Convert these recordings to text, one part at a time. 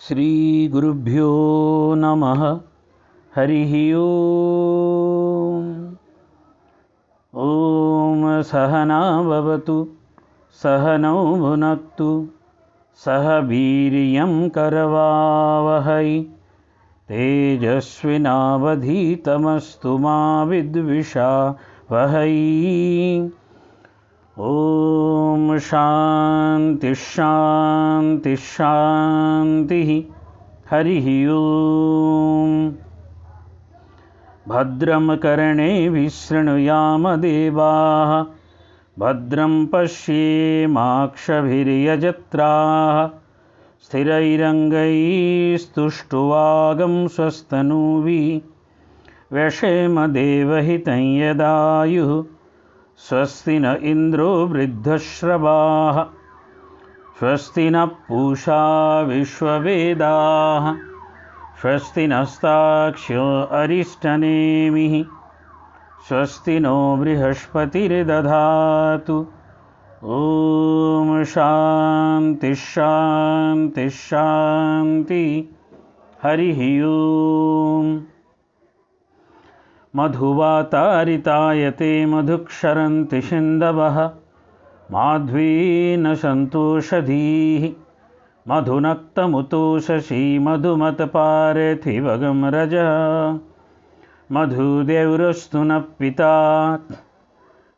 श्रीगुरुभ्यो नमः। हरिः ओम्। ॐ सहना भवतु सहनौ भुनक्तु सह वीर्यं करवावहै तेजस्विनावधीतमस्तु मा विद्विषावहै। ॐ शान्ति शान्ति शान्तिः। हरिः ओम्। भद्रं कर्णेभिः शृणुयाम देवाः भद्रं पश्येमाक्षभिर्यजत्राः स्थिरैरङ्गैस्तुष्टुवागं स्वस्तनूभिः व्यशेम देवहितं यदायुः। स्वस्ति न इन्द्रो वृद्धश्रवाः स्वस्ति नः पूषा विश्ववेदाः स्वस्ति नस्ताक्ष्यो अरिष्टनेमिः स्वस्ति नो बृहस्पतिर्दधातु। ॐ शान्ति शान्ति शान्ति। हरिः ओम्। मधुवातारितायते मधुक्षरन्ति सिन्धवः माध्वीन सन्तोषधीः मधुनक्तमुतोषसी मधुमत्पार्थिवगं रजः मधुदेवरस्तु नः पिता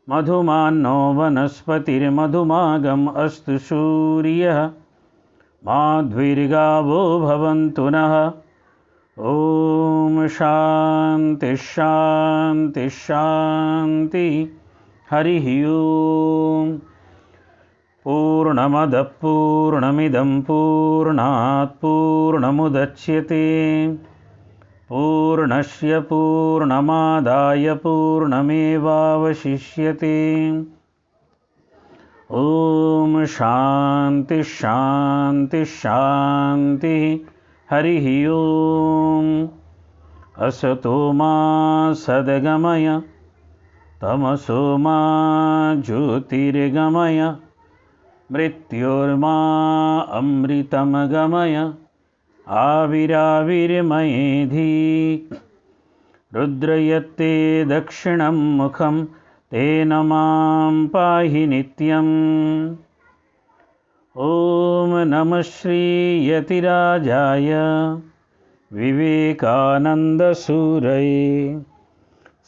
मधुमान्नो वनस्पतिर्मधुमागम् अस्तु सूर्यः माध्वीर्गावो भवन्तु नः। ॐ शान्ति शान्ति शान्ति। हरिः ओम्। पूर्णमदः पूर्णमिदं पूर्णात् पूर्णमुदच्यते पूर्णस्य पूर्णमादाय पूर्णमेवावशिष्यते। ॐ शान्ति शान्ति शान्तिः। हरिः ओम्। असतो मा सद्गमय तमसो मा ज्योतिर्गमय मृत्योर्मा अमृतं गमय आविराविर्मयेधि। रुद्रयत्ते दक्षिणं मुखं तेन मां पाहि नित्यम्। ॐ नमः श्रीयतिराजाय विवेकानन्दसूरये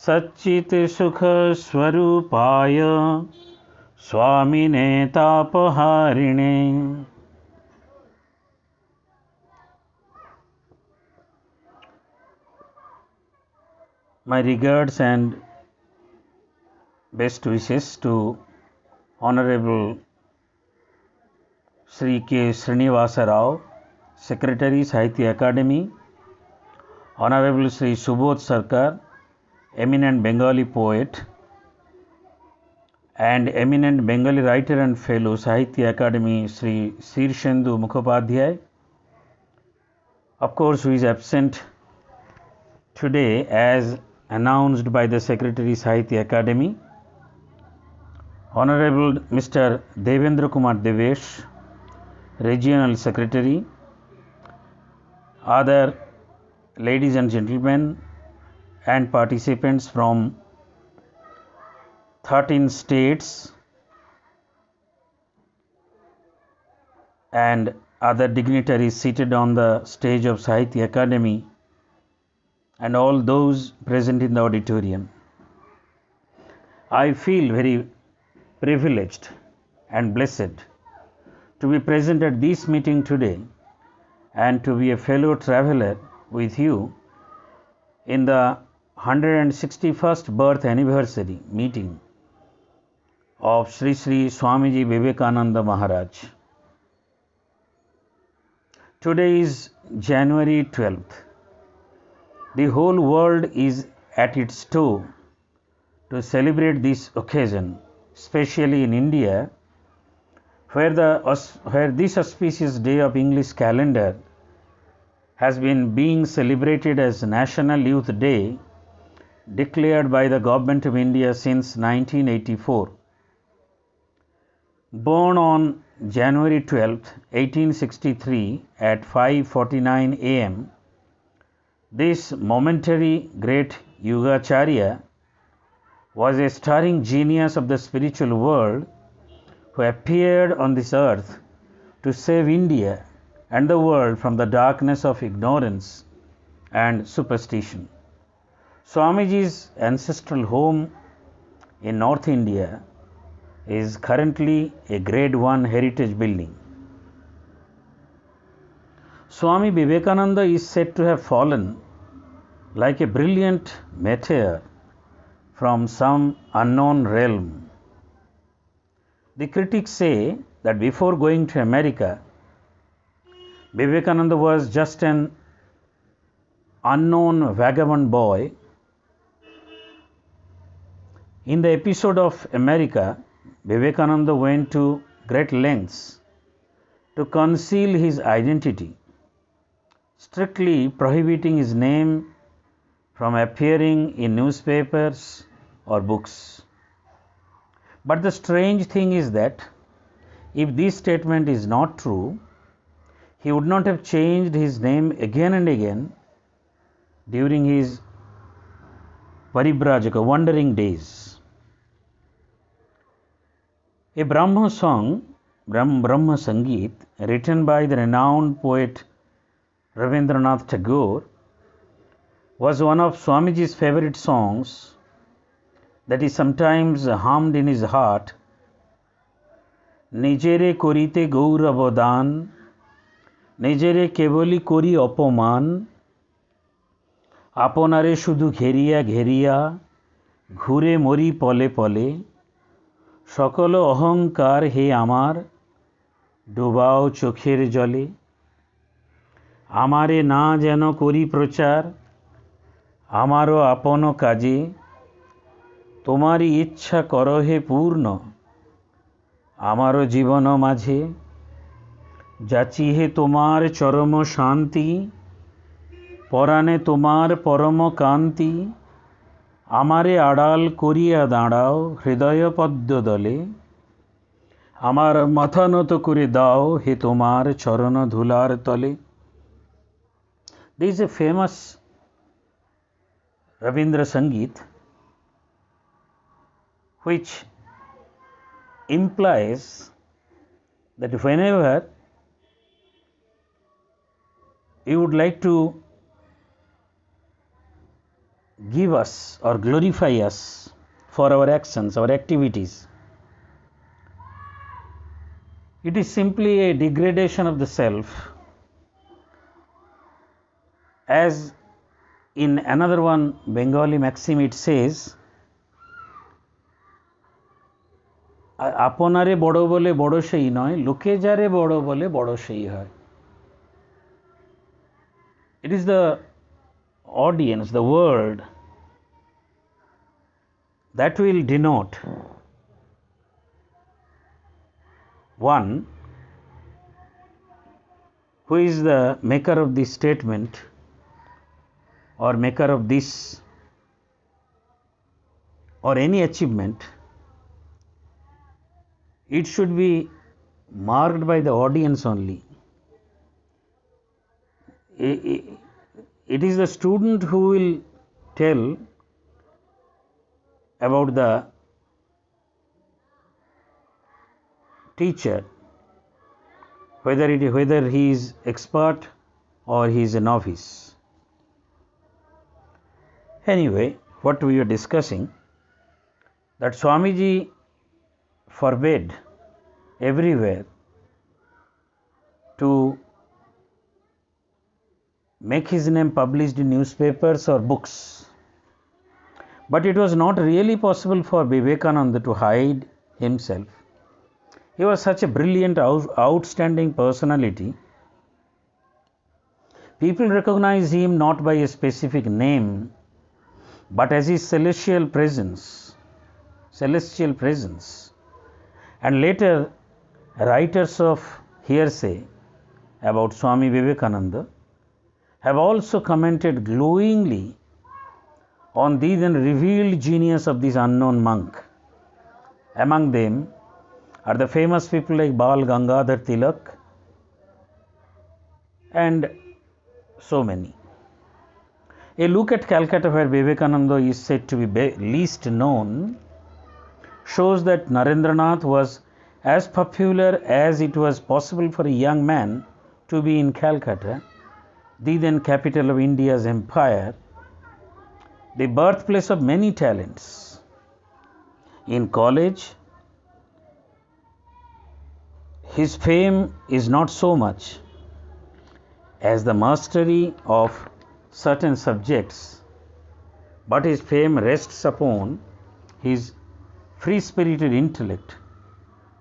सच्चित्सुखस्वरूपाय स्वामिने तापहारिणे। My regards and best wishes to Honorable Sri K. Srinivasa Rao, Secretary, Sahitya Akademi, Honorable Sri Subodh Sarkar, eminent Bengali poet and eminent Bengali writer and fellow, Sahitya Akademi, Sri Sirshendu Mukhopadhyay, of course, who is absent today as announced by the Secretary, Sahitya Akademi, Honorable Mr. Devendra Kumar Devesh, Regional Secretary, other ladies and gentlemen and participants from 13 states and other dignitaries seated on the stage of Sahitya Akademi and all those present in the auditorium. I feel very privileged and blessed to be present at this meeting today and to be a fellow traveler with you in the 161st birth anniversary meeting of Sri Sri Swamiji Vivekananda Maharaj. Today is January 12th. The whole world is at its toe to celebrate this occasion, especially in India, where this auspicious day of English calendar has been being celebrated as National Youth Day, declared by the Government of India since 1984. Born on January 12, 1863 at 5:49 am, this momentary great Yogacharya was a stirring genius of the spiritual world who appeared on this earth to save India and the world from the darkness of ignorance and superstition. Swamiji's ancestral home in North India is currently a Grade 1 heritage building. Swami Vivekananda is said to have fallen like a brilliant meteor from some unknown realm. The critics say that before going to America, Vivekananda was just an unknown vagabond boy. In the episode of America, Vivekananda went to great lengths to conceal his identity, strictly prohibiting his name from appearing in newspapers or books. But the strange thing is that if this statement is not true, he would not have changed his name again and again during his Paribrajaka wandering days. A Brahma song, Brahma Sangeet, written by the renowned poet Rabindranath Tagore, was one of Swamiji's favorite songs that he sometimes hummed in his heart. Nijere korite gaurabodan, nijere keboli kori opoman, আপনারে শুধু ঘেরিয়া ঘেরিয়া ঘুরে মরি পলে পলে সকল অহংকার হে আমার ডোবাও চোখের জলে আমারে না যেন করি প্রচার আমারও আপন কাজে তোমারই ইচ্ছা করো হে পূর্ণ আমারও জীবন মাঝে যাচি হে তোমার চরম শান্তি পরাণে তোমার পরম কান্তি আমারে আড়াল করিয়া দাঁড়াও হৃদয় পদ্ম দলে আমার মাথা নত করে দাও হে তোমার চরণ ধুলার তলে. This is a famous Rabindra Sangeet which implies that whenever you would like to give us or glorify us for our actions, our activities, it is simply a degradation of the self. As in another one Bengali maxim it says, আপনারে বড় বলে বড় সেই নয় লোকে যারে বড় বলে বড় সেই হয়. It is the audience, the world, that will denote one who is the maker of this statement or maker of this or any achievement. It should be marked by the audience only. It is the student who will tell about the teacher, whether he is expert or he is a novice. Anyway, what we are discussing, that Swamiji forbade everywhere to make his name published in newspapers or books. But it was not really possible for Vivekananda to hide himself. He was such a brilliant, outstanding personality. People recognize him not by a specific name, but as his celestial presence. And later, writers of hearsay about Swami Vivekananda have also commented glowingly on the then revealed genius of this unknown monk. Among them are the famous people like Bal Gangadhar Tilak and so many. A look at Calcutta, where Vivekananda is said to be least known, shows that Narendranath was as popular as it was possible for a young man to be in Calcutta, the then capital of India's empire, the birthplace of many talents. In college, his fame is not so much as the mastery of certain subjects, but his fame rests upon his free-spirited intellect,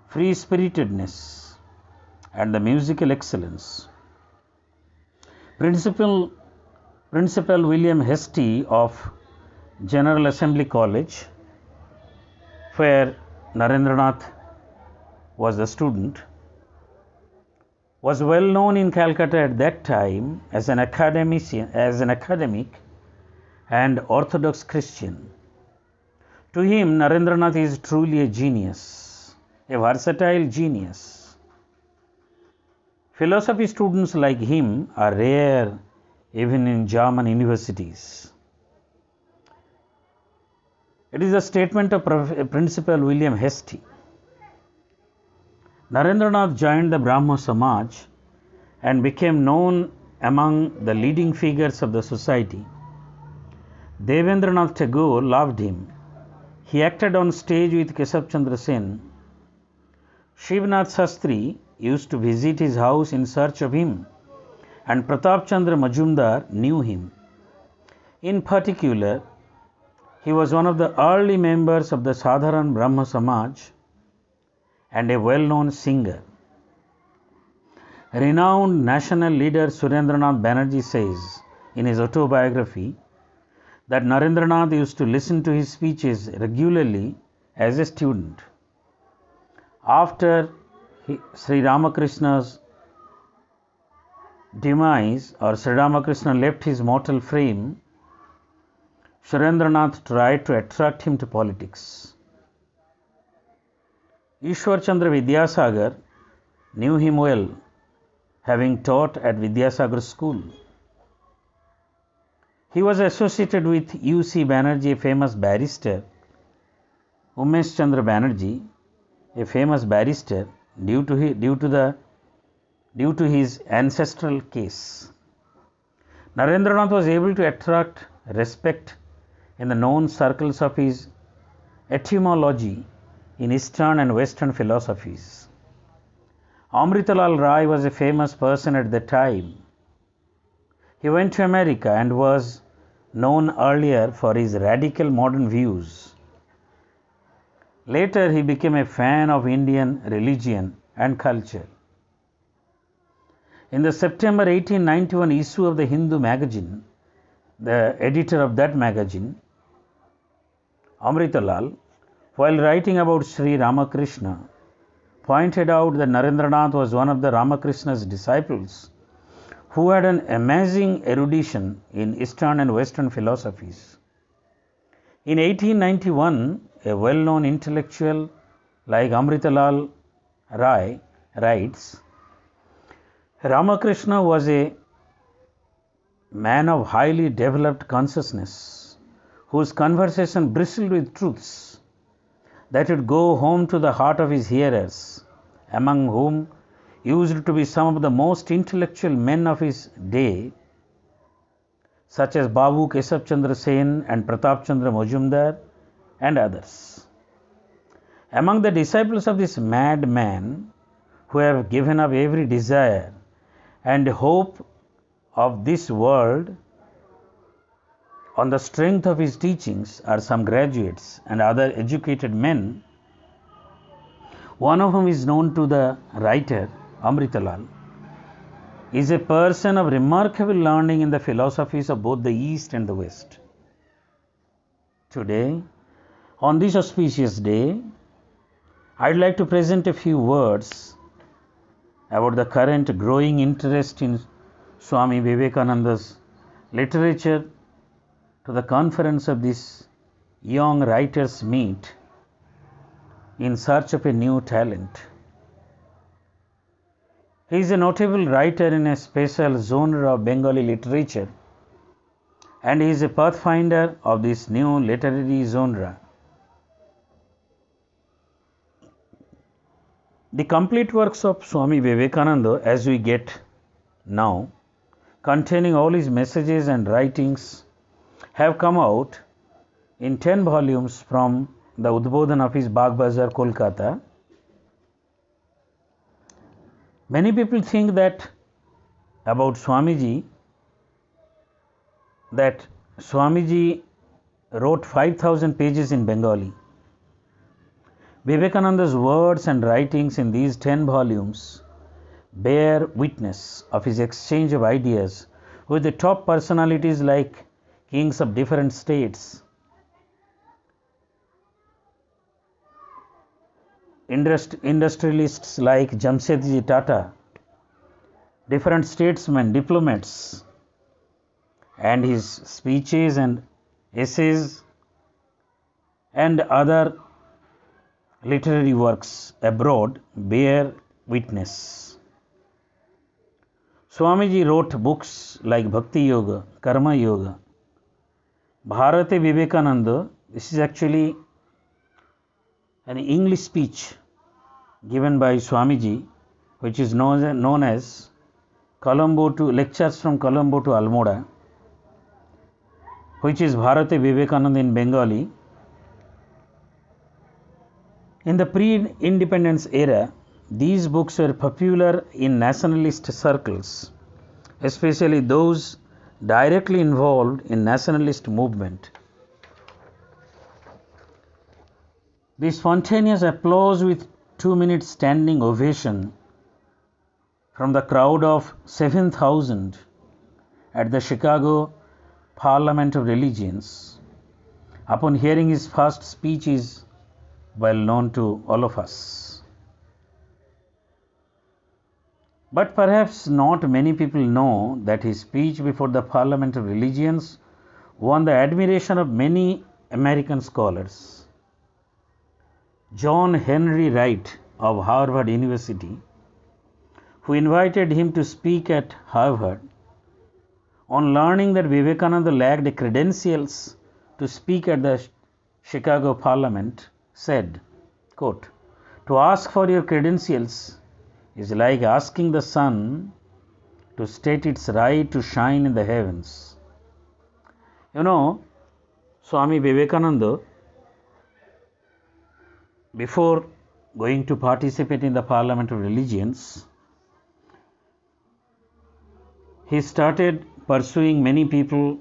free-spiritedness, and the musical excellence. Principal William Hastie of General Assembly College, where Narendranath was the student, was well known in Calcutta at that time as an academic and orthodox Christian. To him, Narendranath is truly a genius, a versatile genius. Philosophy students like him are rare even in German universities. It is a statement of Principal William Hastie. Narendranath joined the Brahmo Samaj and became known among the leading figures of the society. Devendranath Tagore loved him. He acted on stage with Keshav Chandra Sen. Shivnath Sastri used to visit his house in search of him, and Pratap Chandra Majumdar knew him. In particular, he was one of the early members of the Sadharan Brahma Samaj and a well-known singer. Renowned national leader Surendranath Banerjee says in his autobiography that Narendranath used to listen to his speeches regularly as a student. After Sri Ramakrishna's demise, or Sri Ramakrishna left his mortal frame, Surendranath tried to attract him to politics. Ishwar Chandra Vidyasagar knew him well, having taught at Vidyasagar school. He was associated with U.C. Banerjee, a famous barrister, Umesh Chandra Banerjee, a famous barrister, due to his ancestral case. Narendranath was able to attract respect in the known circles of his etymology in Eastern and Western philosophies. Amritalal Rai was a famous person at the time. He went to America and was known earlier for his radical modern views. Later, he became a fan of Indian religion and culture. In the September 1891 issue of the Hindu magazine, the editor of that magazine, Amritalal, while writing about Sri Ramakrishna, pointed out that Narendranath was one of the Ramakrishna's disciples who had an amazing erudition in Eastern and Western philosophies. In 1891, a well-known intellectual like Amritalal Rai writes, Ramakrishna was a man of highly developed consciousness, whose conversation bristled with truths that would go home to the heart of his hearers, among whom used to be some of the most intellectual men of his day, such as Babu Keshav Chandra Sen and Pratap Chandra Majumdar and others. Among the disciples of this madman, who have given up every desire and hope of this world on the strength of his teachings, are some graduates and other educated men, one of whom is known to the writer Amritalal, is a person of remarkable learning in the philosophies of both the East and the West. Today, on this auspicious day, I'd like to present a few words about the current growing interest in Swami Vivekananda's literature to the conference of this young writers' meet in search of a new talent. He is a notable writer in a special genre of Bengali literature, and he is a pathfinder of this new literary genre. The complete works of Swami Vivekananda, as we get now, containing all his messages and writings, have come out in 10 volumes from the Udbodhan of his Bagh Bazar, Kolkata. Many people think that about Swamiji, that Swamiji wrote 5,000 pages in Bengali. Vivekananda's words and writings in these 10 volumes bear witness of his exchange of ideas with the top personalities like kings of different states, industrialists like Jamshedji Tata, different statesmen, diplomats, and his speeches and essays and other literary works abroad bear witness. Swamiji wrote books like Bhakti Yoga, Karma Yoga, Bharate Vivekananda. This is actually an English speech given by Swamiji, which is known as Lectures from Colombo to Almora, which is Bharate Vivekananda in Bengali. In the pre-independence era, these books were popular in nationalist circles, especially those directly involved in nationalist movement. The spontaneous applause with 2-minute standing ovation from the crowd of 7,000 at the Chicago Parliament of Religions upon hearing his first speech is well known to all of us. But perhaps not many people know that his speech before the Parliament of Religions won the admiration of many American scholars. John Henry Wright of Harvard University, who invited him to speak at Harvard, on learning that Vivekananda lacked credentials to speak at the Chicago Parliament, said, quote, "To ask for your credentials is like asking the sun to state its right to shine in the heavens." You know, Swami Vivekananda, before going to participate in the Parliament of Religions, he started pursuing many people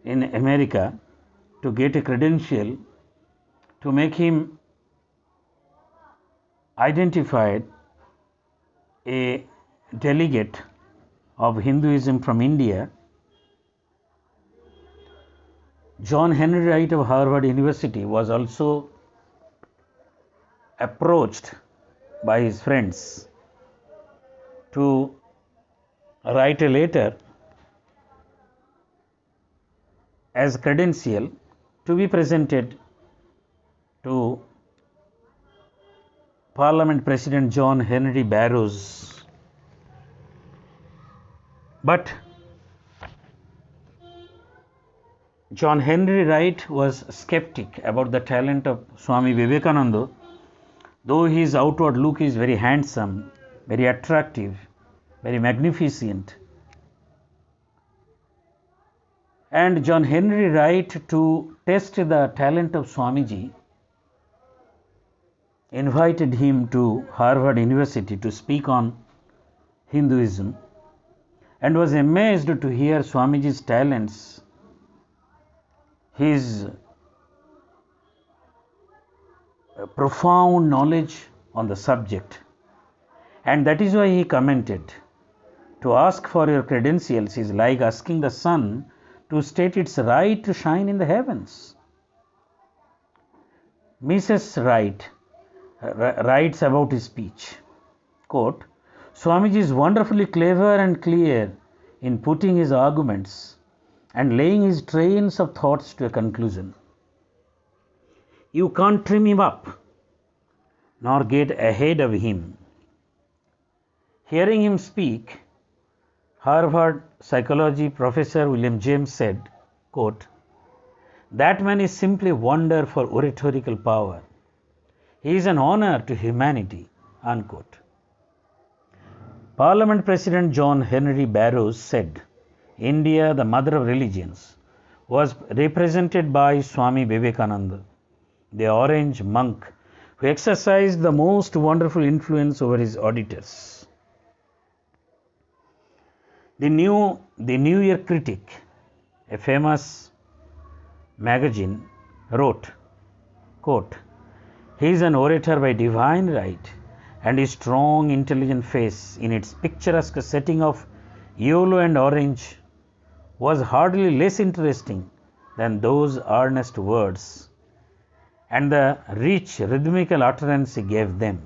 in America to get a credential to make him identified a delegate of Hinduism from India. John Henry Wright of Harvard University was also approached by his friends to write a letter as credential to be presented to Parliament President John Henry Barrows. But John Henry Wright was skeptic about the talent of Swami Vivekananda, though his outward look is very handsome, very attractive, very magnificent. And John Henry Wright, to test the talent of Swamiji, invited him to Harvard University to speak on Hinduism, and was amazed to hear Swamiji's talents, his profound knowledge on the subject. And that is why he commented, "To ask for your credentials is like asking the sun to state its right to shine in the heavens." Mrs. Wright writes about his speech, quote, "Swamiji is wonderfully clever and clear in putting his arguments and laying his trains of thoughts to a conclusion. You can't trim him up nor get ahead of him. Hearing him speak, Harvard psychology professor William James said, quote, "That man is simply a wonder for oratorical power. He is an honor to humanity." Unquote. Parliament President John Henry Barrows said, "India, the mother of religions, was represented by Swami Vivekananda, the orange monk who exercised the most wonderful influence over his auditors." The New Year Critic, a famous magazine, wrote, quote, "He is an orator by divine right, and his strong, intelligent face in its picturesque setting of yellow and orange was hardly less interesting than those earnest words and the rich rhythmical utterance he gave them."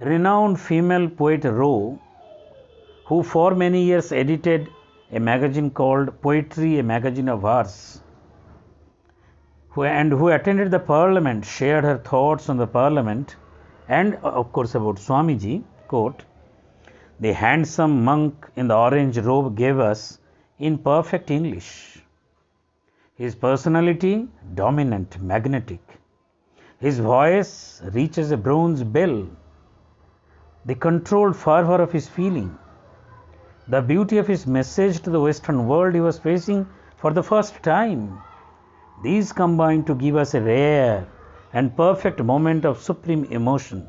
Renowned female poet Rowe, who for many years edited a magazine called Poetry, a Magazine of Verse, who attended the Parliament, shared her thoughts on the Parliament and, of course, about Swamiji, quote, "The handsome monk in the orange robe gave us in perfect English. His personality, dominant, magnetic. His voice rich as a bronze bell. The controlled fervor of his feeling. The beauty of his message to the Western world he was facing for the first time. These combined to give us a rare and perfect moment of supreme emotion.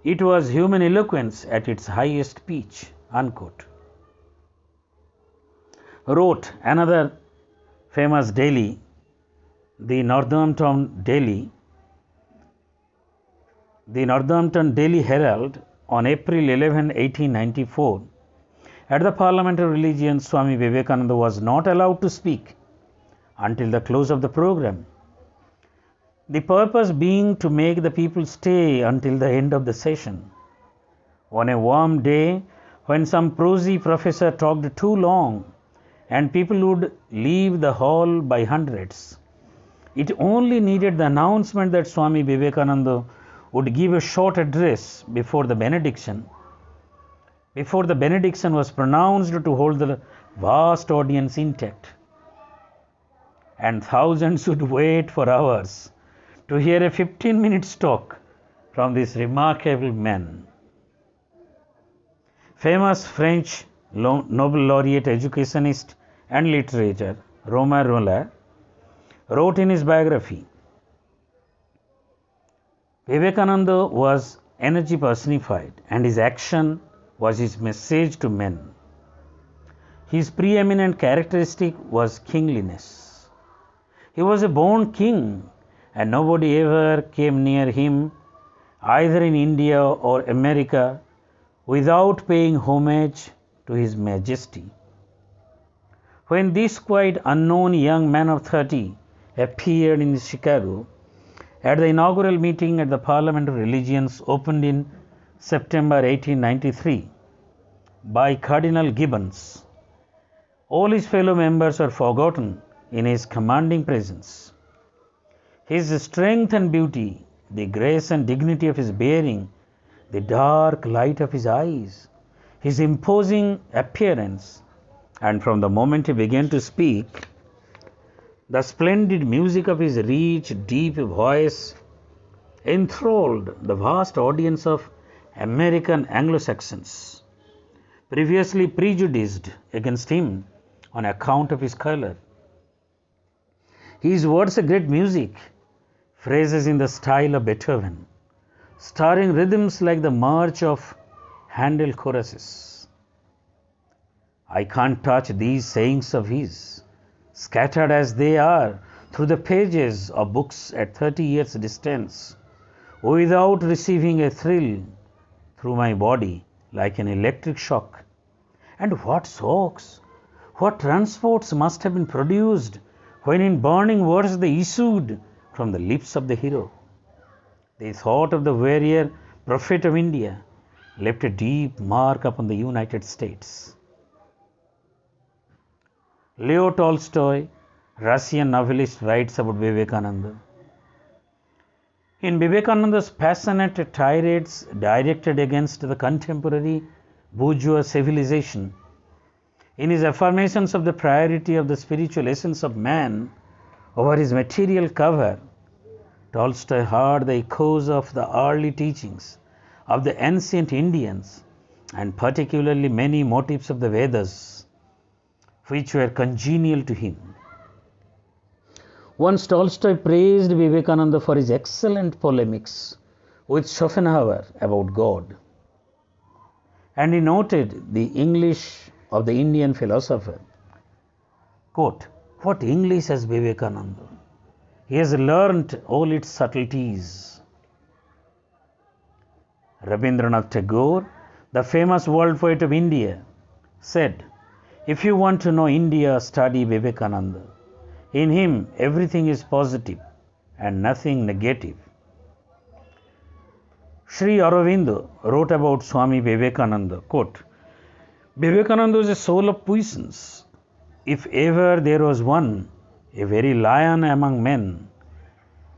It was human eloquence at its highest pitch." Unquote. Wrote another famous daily, the Northampton Daily Herald, on April 11, 1894, at the Parliament of Religion, Swami Vivekananda was not allowed to speak until the close of the program, the purpose being to make the people stay until the end of the session. On a warm day, when some prosy professor talked too long and people would leave the hall by hundreds, it only needed the announcement that Swami Vivekananda would give a short address before the benediction was pronounced to hold the vast audience intact. And thousands would wait for hours to hear a 15-minute talk from this remarkable man. Famous French Nobel laureate, educationist and literator Romain Rolland wrote in his biography, "Vivekananda was energy personified, and his action was his message to men. His preeminent characteristic was kingliness. He was a born king, and nobody ever came near him, either in India or America, without paying homage to his majesty." When this quite unknown young man of 30 appeared in Chicago at the inaugural meeting at the Parliament of Religions, opened in September 1893 by Cardinal Gibbons, all his fellow members were forgotten in his commanding presence. His strength and beauty, the grace and dignity of his bearing, the dark light of his eyes, his imposing appearance, and from the moment he began to speak, the splendid music of his rich, deep voice enthralled the vast audience of American Anglo-Saxons, previously prejudiced against him on account of his color. His words are great music, phrases in the style of Beethoven, starring rhythms like the march of Handel choruses. I can't touch these sayings of his, scattered as they are through the pages of books at 30 years distance, without receiving a thrill through my body like an electric shock. And what shocks, what transports must have been produced when in burning words they issued from the lips of the hero. The thought of the warrior prophet of India left a deep mark upon the United States. Leo Tolstoy, Russian novelist, writes about Vivekananda. In Vivekananda's passionate tirades directed against the contemporary bourgeois civilization, in his affirmations of the priority of the spiritual essence of man over his material cover, Tolstoy heard the echoes of the early teachings of the ancient Indians and particularly many motifs of the Vedas, which were congenial to him. Once Tolstoy praised Vivekananda for his excellent polemics with Schopenhauer about God, and he noted the English of the Indian philosopher. Quote, "What English has Vivekananda? He has learnt all its subtleties." Rabindranath Tagore, the famous world poet of India, said, "If you want to know India, study Vivekananda. In him, everything is positive and nothing negative." Sri Aurobindo wrote about Swami Vivekananda, quote, "Vivekananda was a soul of puissance. If ever there was one, a very lion among men,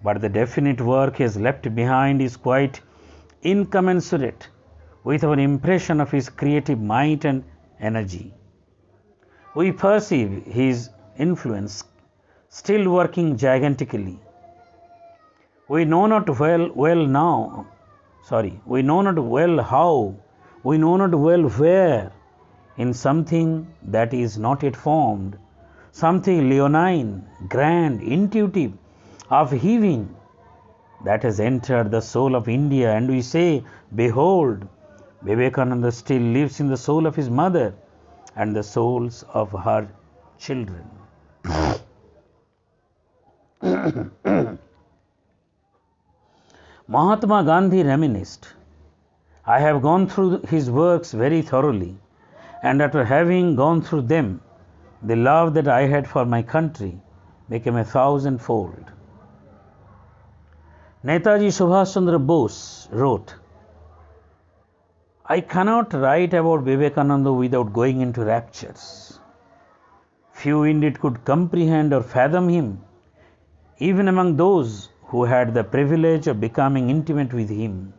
but the definite work he has left behind is quite incommensurate with our impression of his creative might and energy. We perceive his influence still working gigantically. We know not well how, we know not well where, in something that is not yet formed, something leonine, grand, intuitive, of heaving, that has entered the soul of India, and we say, behold, Vivekananda still lives in the soul of his mother and the souls of her children." Mahatma Gandhi reminisced, "I have gone through his works very thoroughly, and after having gone through them, the love that I had for my country became 1,000-fold." Netaji Subhash Chandra Bose wrote, "I cannot write about Vivekananda without going into raptures. Few indeed could comprehend or fathom him, even among those who had the privilege of becoming intimate with him.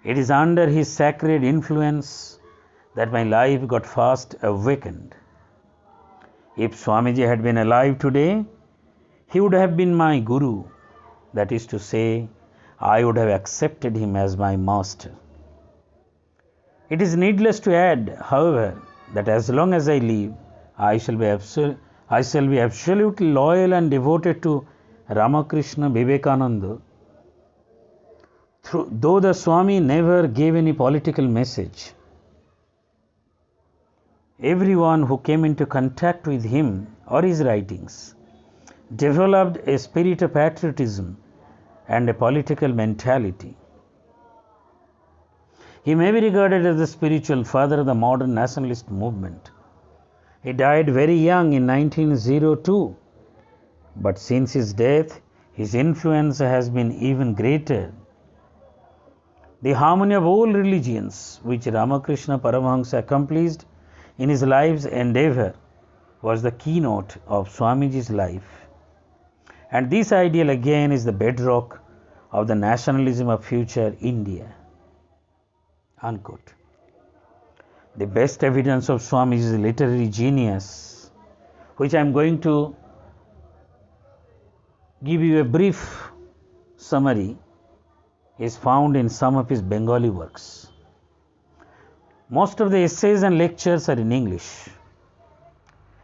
It is under his sacred influence that my life got fast awakened. If Swamiji had been alive today, he would have been my guru. That is to say, I would have accepted him as my master. It is needless to add, however, that as long as I live, I shall be absolutely loyal and devoted to Ramakrishna Vivekananda. Though the Swami never gave any political message, everyone who came into contact with him or his writings developed a spirit of patriotism and a political mentality. He may be regarded as the spiritual father of the modern nationalist movement. He died very young in 1902, but since his death, his influence has been even greater. The harmony of all religions, which Ramakrishna Paramahansa accomplished in his life's endeavor, was the keynote of Swamiji's life. And this ideal again is the bedrock of the nationalism of future India." Unquote. The best evidence of Swamiji's literary genius, which I am going to give you a brief summary, is found in some of his Bengali works. Most of the essays and lectures are in English.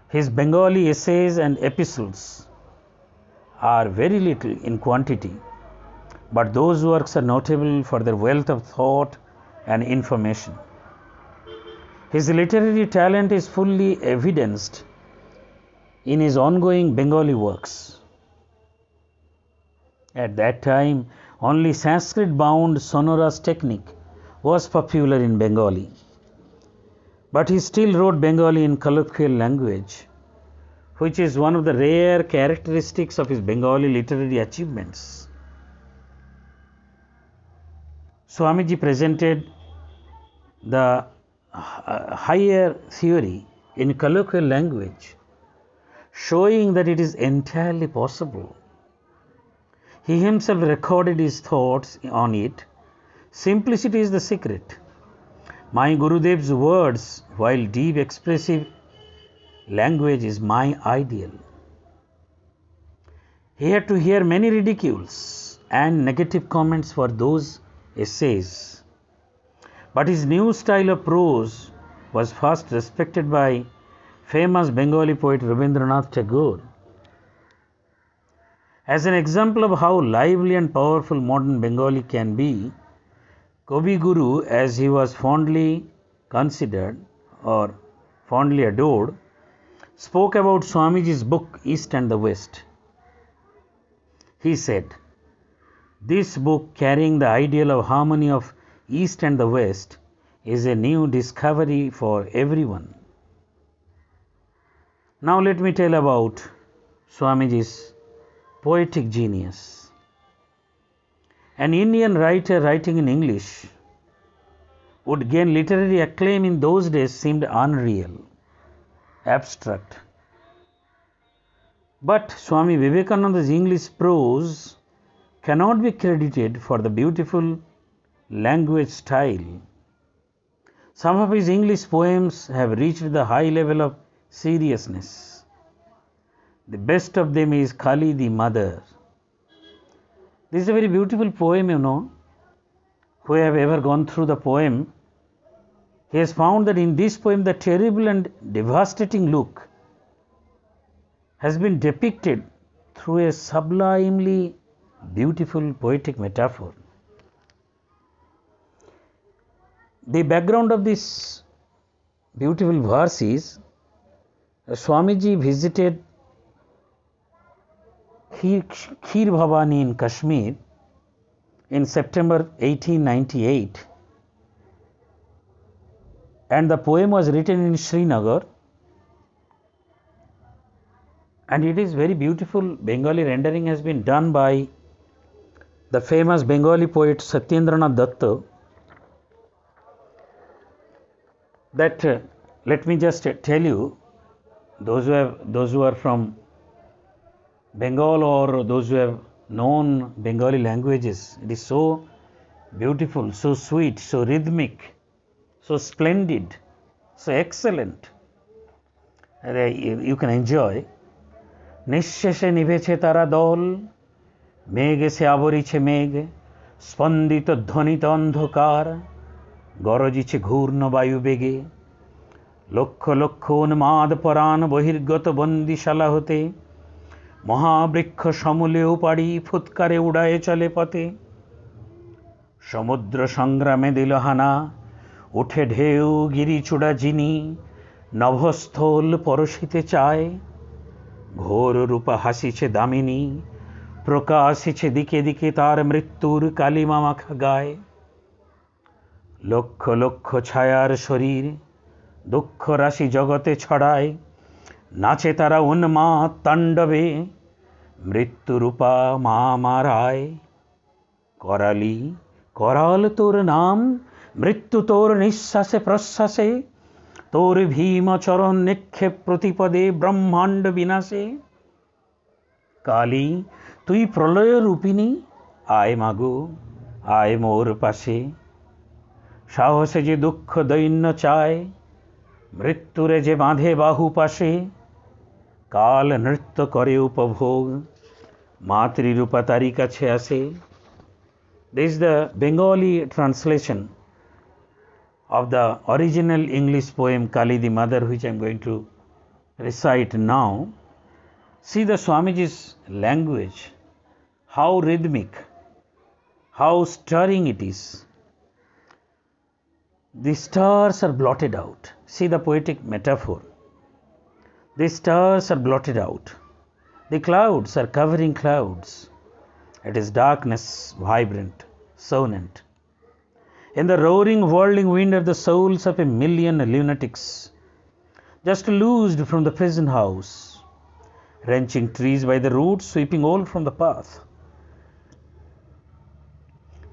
His Bengali essays and epistles are very little in quantity, but those works are notable for their wealth of thought and information. His literary talent is fully evidenced in his ongoing Bengali works. At that time, only Sanskrit-bound sonorous technique was popular in Bengali. But he still wrote Bengali in colloquial language, which is one of the rare characteristics of his Bengali literary achievements. Swamiji presented the higher theory in colloquial language, showing that it is entirely possible. He himself recorded his thoughts on it. Simplicity is the secret. My Gurudev's words, while deep expressive language, is my ideal. He had to hear many ridicules and negative comments for those essays. But his new style of prose was first respected by famous Bengali poet Rabindranath Tagore. As an example of how lively and powerful modern Bengali can be, Kavi Guru, as he was fondly considered or fondly adored, spoke about Swamiji's book East and the West. He said, "This book, carrying the ideal of harmony of East and the West, is a new discovery for everyone." Now let me tell about Swamiji's poetic genius. An Indian writer writing in English would gain literary acclaim in those days seemed unreal, abstract. But Swami Vivekananda's English prose cannot be credited for the beautiful language style. Some of his English poems have reached the high level of seriousness. The best of them is Kali the Mother. This is a very beautiful poem, Who have ever gone through the poem, he has found that in this poem the terrible and devastating look has been depicted through a sublimely beautiful poetic metaphor. The background of this beautiful verse is Swamiji visited Kheer Bhavani in Kashmir in September 1898, and the poem was written in Srinagar, and it is very beautiful. Bengali rendering has been done by the famous Bengali poet Satyendranath Datta. That let me just tell you, those who are from Bengal or those who have known Bengali languages, it is so beautiful, so sweet, so rhythmic, so splendid, so excellent. You can enjoy. নিঃশেষে নিভেছে তারা দল, মেঘ এসে আবরিছে মেঘ, স্পন্দিত ধ্বনিত অন্ধকার, গরজিছে ঘূর্ণ বায়ু বেগে, লক্ষ লক্ষ উন্মাদ পরাণ বহির্গত বন্দিশালা হতে, মহাবৃক্ষ সমূলেও পাড়ি ফুৎকারে উড়ায়ে চলে পথে, সমুদ্র সংগ্রামে দিল হানা, উঠে ঢেউ গিরিচূড়া যিনি, নভস্থল পরশিতে চায়, ঘোর রূপা হাসিছে দামিনী, প্রকাশিছে দিকে দিকে তার মৃত্যুর কালিমা মাখা গায়, লক্ষ লক্ষ ছায়ার শরীর দুঃখ রাশি জগতে ছড়ায়, নাচে তারা উন্মাদ তাণ্ডবে, মৃত্যুরূপা মা মারায়, করালি করাল তোর নাম, মৃত্যু তোর নিঃশ্বাসে প্রশ্বাসে, তোর ভীম চরণ নিক্ষেপ প্রতিপদে ব্রহ্মাণ্ড বিনাশে, কালী তুই প্রলয় রূপিণী, আয় মাগো আয় মোর পাশে, সাহসে যে দুঃখ দৈন্য চায়, মৃত্যুরে যে বাঁধে বাহু পাশে, কাল নৃত্য করে উপভোগ, মাতৃরূপা তারি কাছে আসে। This is the Bengali translation of the original English poem Kali the Mother, which I am going to recite now. See the Swamiji's language, how rhythmic, how stirring it is. The stars are blotted out. See the poetic metaphor. The stars are blotted out. The clouds are covering clouds. It is darkness, vibrant, sonant. In the roaring, whirling wind are the souls of a million lunatics, just loosed from the prison house, wrenching trees by the roots, sweeping all from the path.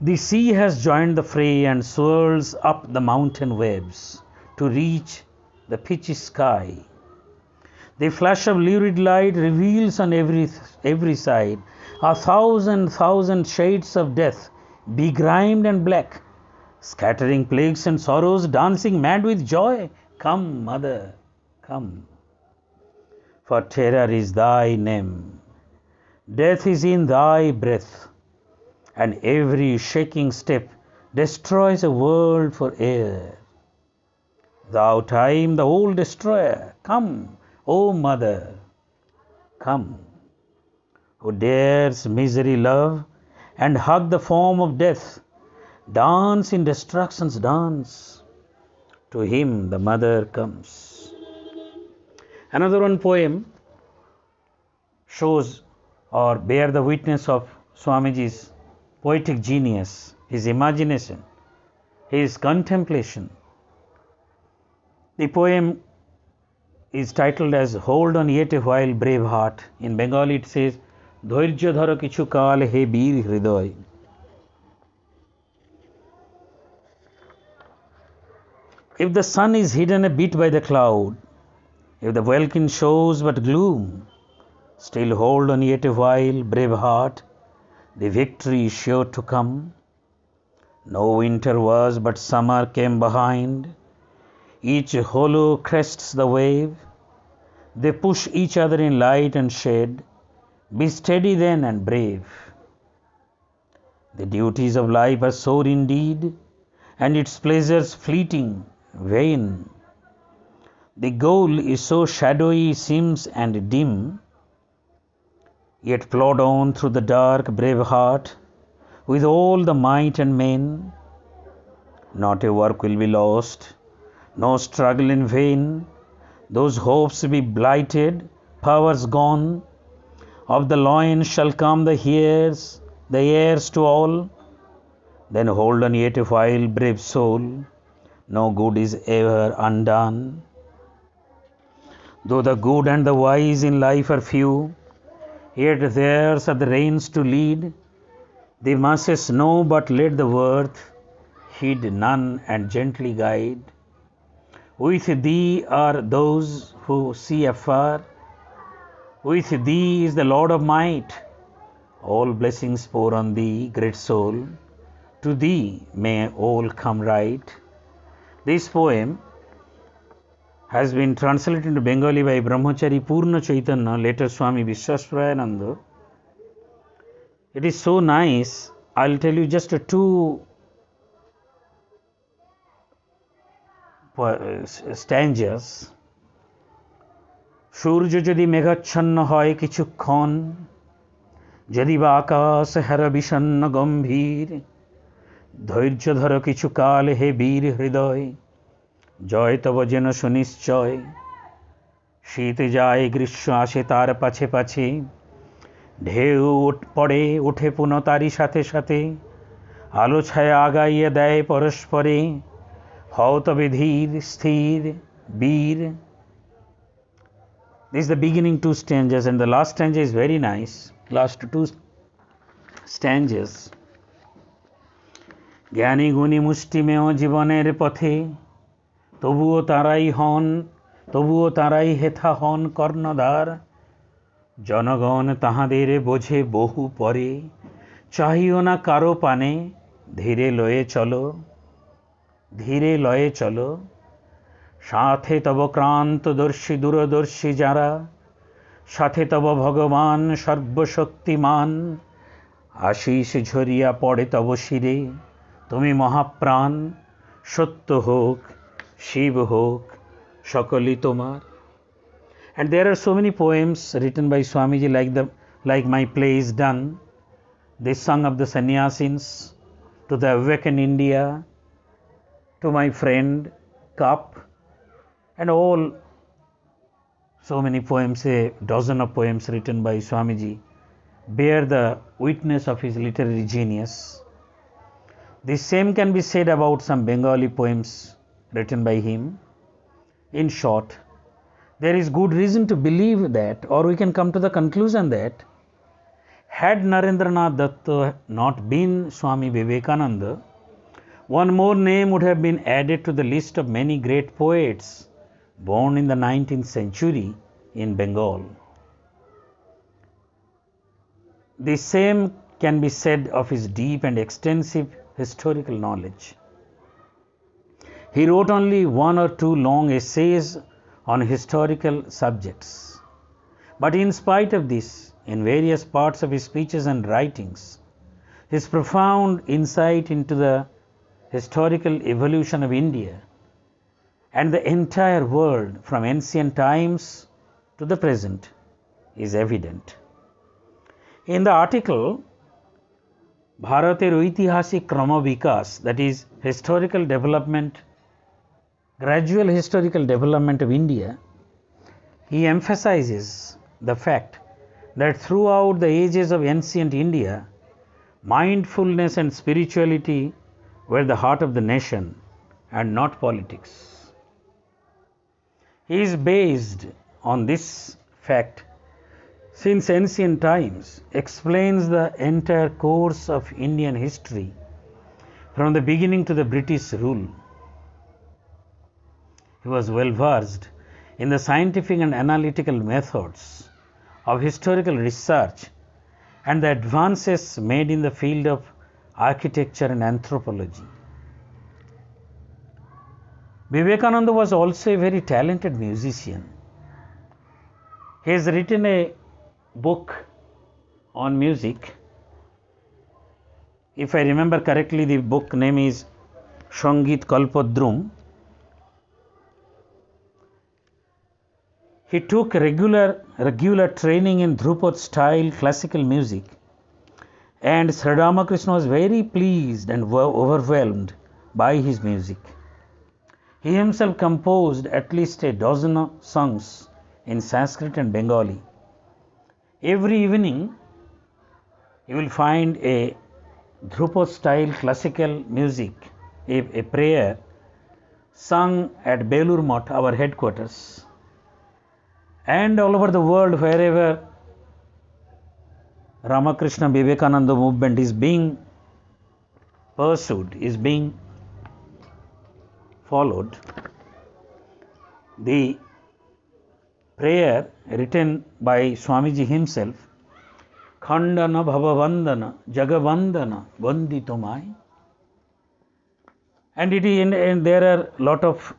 The sea has joined the fray and swirls up the mountain waves to reach the pitchy sky. The flash of lurid light reveals on every side 1,000 shades of death, begrimed and black, scattering plagues and sorrows, dancing mad with joy. Come, mother, come. For terror is thy name, death is in thy breath, and every shaking step destroys a world for e'er. Thou time, the old destroyer, come, O mother, come. Who dares misery love and hug the form of death, dance in destruction's dance, to him the mother comes. Another one poem shows or bear the witness of Swamiji's poetic genius, his imagination, his contemplation. The poem is titled as Hold on Yet a While, Brave Heart. In Bengali it says, Dhoirjo dharo kichu kal he bir hridoy. If the sun is hidden a bit by the cloud, if the welkin shows but gloom, still hold on yet a while, brave heart, the victory is sure to come. No winter was, but summer came behind. Each hollow crests the wave. They push each other in light and shade. Be steady then and brave. The duties of life are sore indeed, and its pleasures fleeting, vain. The goal is so shadowy, seems and dim. Yet plod on through the dark, brave heart, with all the might and main. Not a work will be lost, no struggle in vain. Those hopes be blighted, powers gone. Of the loin shall come the heirs to all. Then hold on yet a while, brave soul, no good is ever undone. Though the good and the wise in life are few, yet theirs are the reins to lead. The masses know, but let the worth heed none and gently guide. With thee are those who see afar. With thee is the Lord of might. All blessings pour on thee, great soul. To thee may all come right. This poem has been translated into Bengali by Brahmachari Purna Chaitanya, later Swami Shaktipradananda. It is so nice. I'll tell you just two stanzas. সূর্য যদি মেঘাচ্ছন্ন হয় কিছুক্ষণ, যদি বা আকাশ হারা বিষণ্ণ গম্ভীর, ধৈর্য ধরো কিছু কাল হে বীর হৃদয়, জয় তব যেন সুনিশ্চয়। শীত যায় গ্রীষ্ম আসে তার পাছে পাছে, ঢেউ পড়ে ওঠে পুনঃ তারই সাথে সাথে, আলো ছায়া আগাইয়া দেয় পরস্পরে, হও তবে ধীর স্থির বীর। This is the beginning two stanzas, and the last stanza is very nice. Last two stanzas. জ্ঞানী গুণী মুষ্টিমেয় জীবনের পথে, তবুও তারাই হেথা হন কর্ণধার। জনগণ তাহাদের বোঝে বহু পরে, চাহিও না কারো পানে, ধীরে লয়ে চলো। সাথে তব ক্রান্তদর্শী দূরদর্শী যারা, সাথে তব ভগবান সর্বশক্তিমান। আশিস ঝরিয়া পড়ে তব শিরে, তুমি মহাপ্রাণ। সত্য হোক, শিব হোক, সকলই তোমার। And there are so many poems written by Swamiji like my play is done, the song of the sannyasins, to the awakened India, to my friend Cup, and all so many poems, a dozen of poems written by Swamiji, bear the witness of his literary genius. The same can be said about some Bengali poems written by him. In short, there is good reason to believe that, or we can come to the conclusion that, had Narendranath Datta not been Swami Vivekananda, one more name would have been added to the list of many great poets born in the 19th century in Bengal. The same can be said of his deep and extensive historical knowledge. He wrote only one or two long essays on historical subjects. But in spite of this, in various parts of his speeches and writings, his profound insight into the historical evolution of India and the entire world from ancient times to the present is evident. In the article, Bharater Oitihasik Krama Vikas, that is historical development, gradual historical development of India, he emphasizes the fact that throughout the ages of ancient India, mindfulness and spirituality were the heart of the nation and not politics. He is based on this fact since ancient times, explains the entire course of Indian history from the beginning to the British rule. He was well versed in the scientific and analytical methods of historical research and the advances made in the field of architecture and anthropology. Vivekananda was also a very talented musician. He has written a book on music. If I remember correctly, the book name is Sangit Kalpadrum. He took regular training in Dhrupad style classical music, and Sri Ramakrishna was very pleased and overwhelmed by his music. He himself composed at least a dozen songs in Sanskrit and Bengali. Every evening, you will find a Dhrupad style classical music, a prayer sung at Belur Math, our headquarters. And all over the world, wherever Ramakrishna Vivekananda movement is being pursued, is being followed, the prayer written by Swamiji himself, Khandana Bhavavandana Jagavandana Vanditomai, and there are a lot of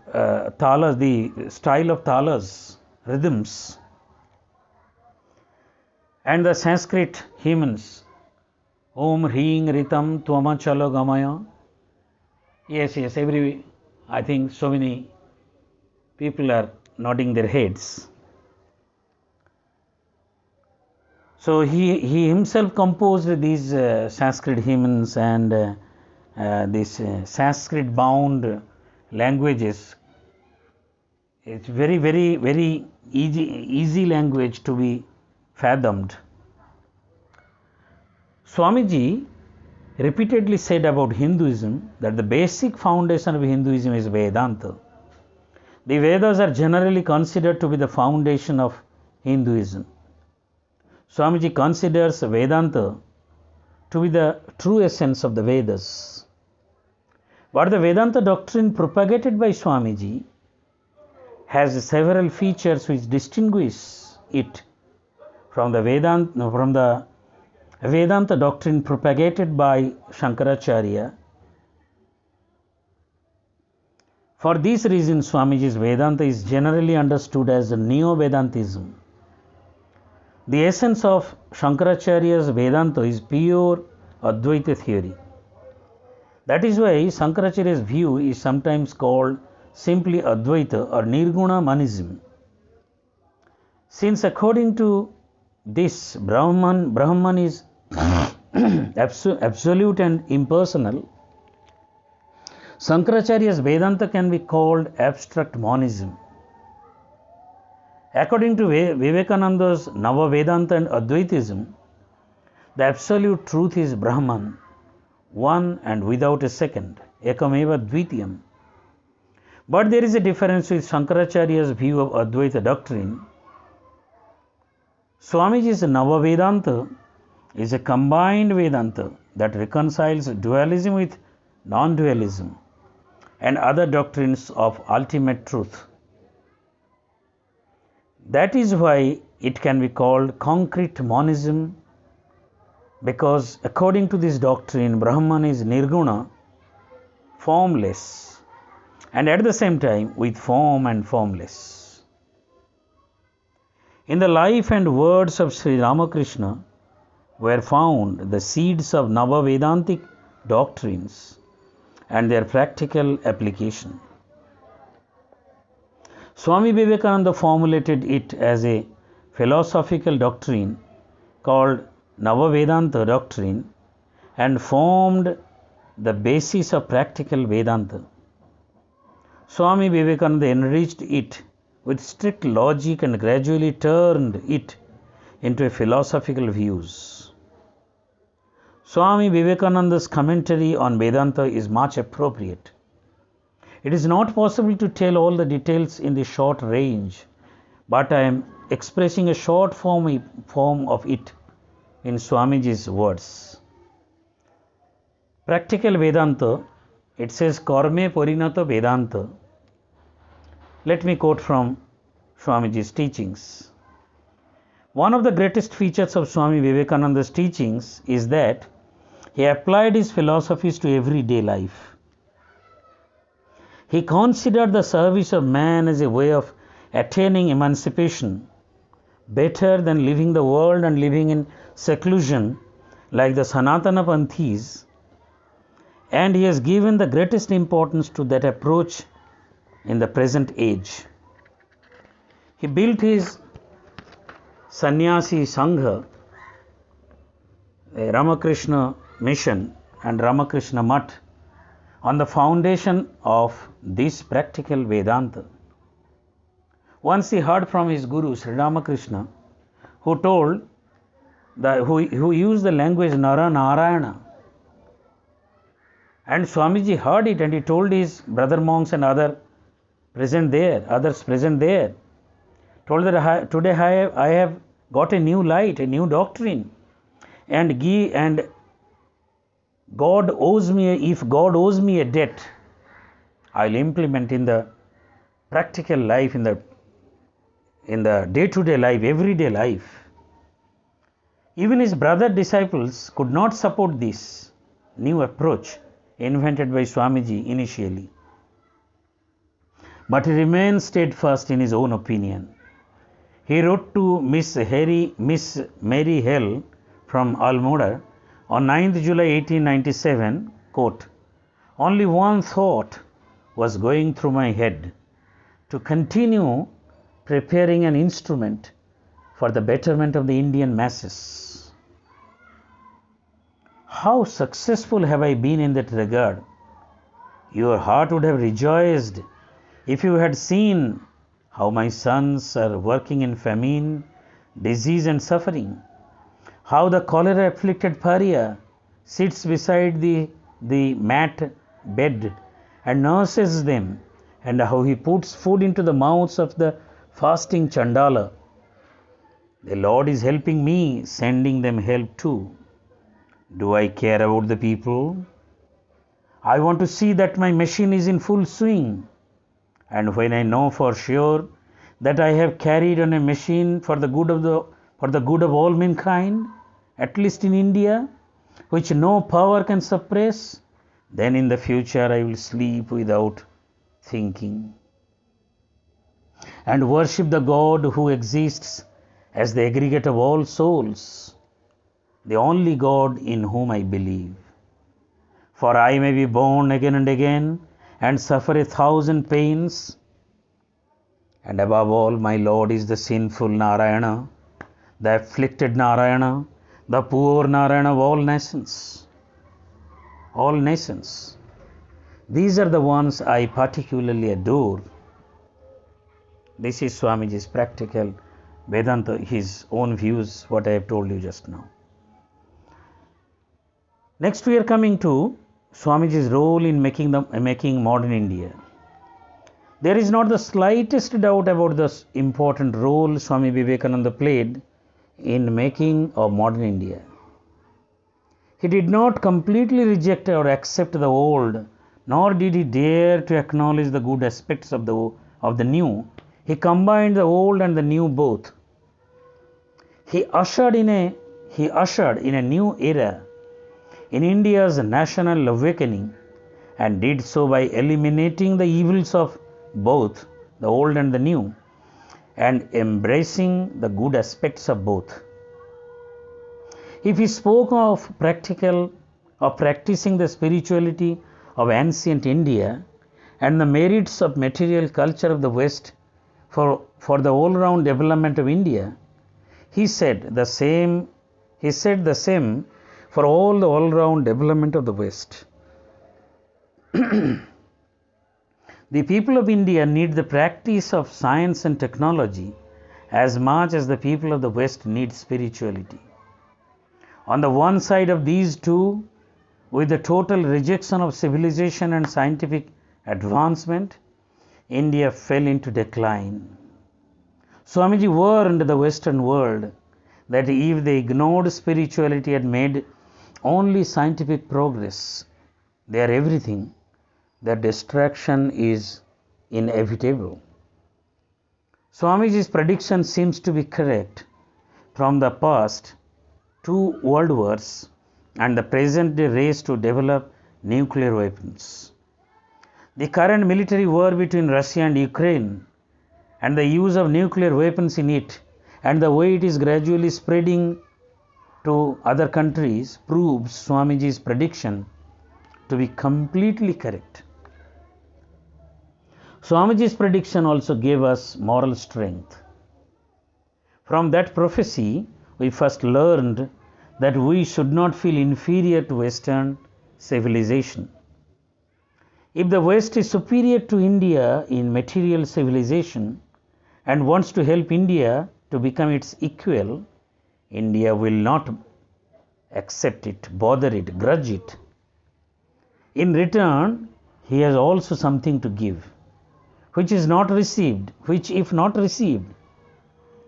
talas, the style of talas, rhythms, and the Sanskrit hymns, Om Hring Ritam Tvamachala Gamaya. Yes, I think so many people are nodding their heads. So he himself composed these Sanskrit hymns and these Sanskrit bound languages. It's very easy language to be fathomed. Swamiji repeatedly said about Hinduism that the basic foundation of Hinduism is Vedanta. The Vedas are generally considered to be the foundation of Hinduism. Swamiji considers Vedanta to be the true essence of the Vedas. But the Vedanta doctrine propagated by Swamiji has several features which distinguish it from the Vedanta doctrine propagated by Shankaracharya. For this reason, Swamiji's Vedanta is generally understood as Neo-Vedantism. The essence of Shankaracharya's Vedanta is pure Advaita theory. That is why Shankaracharya's view is sometimes called simply Advaita or Nirguna Manism. Since according to this, Brahman is absolute and impersonal, Shankaracharya's Vedanta can be called abstract monism. According to Vivekananda's Nava Vedanta and Advaitism, the absolute truth is Brahman, one and without a second, Ekameva Dvitiyam. But there is a difference with Shankaracharya's view of Advaita doctrine. Swamiji's Nava Vedanta is a combined Vedanta that reconciles dualism with non-dualism and other doctrines of ultimate truth. That is why it can be called concrete monism Because according to this doctrine, Brahman is nirguna, formless, and at the same time with form and formless. In the life and words of Sri Ramakrishna were found the seeds of Nava Vedantic doctrines and their practical application. Swami Vivekananda formulated it as a philosophical doctrine called Nava Vedanta doctrine and formed the basis of practical Vedanta. Swami Vivekananda enriched it with strict logic and gradually turned it into a philosophical views. Swami Vivekananda's commentary on Vedanta is much appropriate. It is not possible to tell all the details in the short range, but I am expressing a short form of it in Swamiji's words. Practical Vedanta, it says Karme Parinata Vedanta. Let me quote from Swamiji's teachings. One of the greatest features of Swami Vivekananda's teachings is that he applied his philosophies to everyday life. He considered the service of man as a way of attaining emancipation, better than leaving the world and living in seclusion like the Sanatana Panthis, and he has given the greatest importance to that approach in the present age. He built his Sannyasi Sangha, a Ramakrishna mission and Ramakrishna Math on the foundation of this practical Vedanta. Once he heard from his Guru Sri Ramakrishna, who used the language Nara Narayana. And Swamiji heard it and he told his brother monks and others present there, told that today I have got a new light, a new doctrine, and God owes me, if God owes me a debt, I will implement in the practical life, in the day-to-day life, everyday life. Even his brother disciples could not support this new approach invented by Swamiji initially. But he remained steadfast in his own opinion. He wrote to Miss Mary Hell from Almora on 9th July 1897, quote, "Only one thought was going through my head, to continue preparing an instrument for the betterment of the Indian masses. How successful have I been in that regard? Your heart would have rejoiced if you had seen how my sons are working in famine, disease and suffering, how the cholera afflicted pariah sits beside the mat bed and nurses them, and how he puts food into the mouths of the fasting Chandala. The Lord is helping me, sending them help too. Do I care about the people? I want to see that my machine is in full swing. And when I know for sure that I have carried on a machine for the good of all mankind, at least in India, which no power can suppress, then in the future I will sleep without thinking and worship the God who exists as the aggregate of all souls, the only God in whom I believe. For I may be born again and again and suffer 1,000 pains, and above all my Lord is the sinful Narayana, the afflicted Narayana, the poor Narayana of all nations. All nations. These are the ones I particularly adore." This is Swamiji's practical Vedanta, his own views, what I have told you just now. Next we are coming to Swamiji's role in making modern India. There is not the slightest doubt about the important role Swami Vivekananda played in making of modern India. He did not completely reject or accept the old, nor did he dare to acknowledge the good aspects of the new. He combined the old and the new both. He ushered in he ushered in a new era in India's national awakening, and did so by eliminating the evils of both the old and the new, and embracing the good aspects of both. If he spoke of practicing the spirituality of ancient India and the merits of material culture of the West for the all-round development of India, he said the same for all the all-round development of the West. The people of India need the practice of science and technology as much as the people of the West need spirituality. On the one side of these two, with the total rejection of civilization and scientific advancement, India fell into decline. Swamiji warned the Western world that if they ignored spirituality and made only scientific progress their everything, their destruction is inevitable. Swamiji's prediction seems to be correct. From the past 2 world wars and the present day race to develop nuclear weapons, the current military war between Russia and Ukraine and the use of nuclear weapons in it, and the way it is gradually spreading to other countries, proves Swamiji's prediction to be completely correct. Swamiji's prediction also gave us moral strength. From that prophecy, we first learned that we should not feel inferior to Western civilization. If the West is superior to India in material civilization and wants to help India to become its equal, India will not accept it, bother it, grudge it. In return, he has also something to give, which if not received,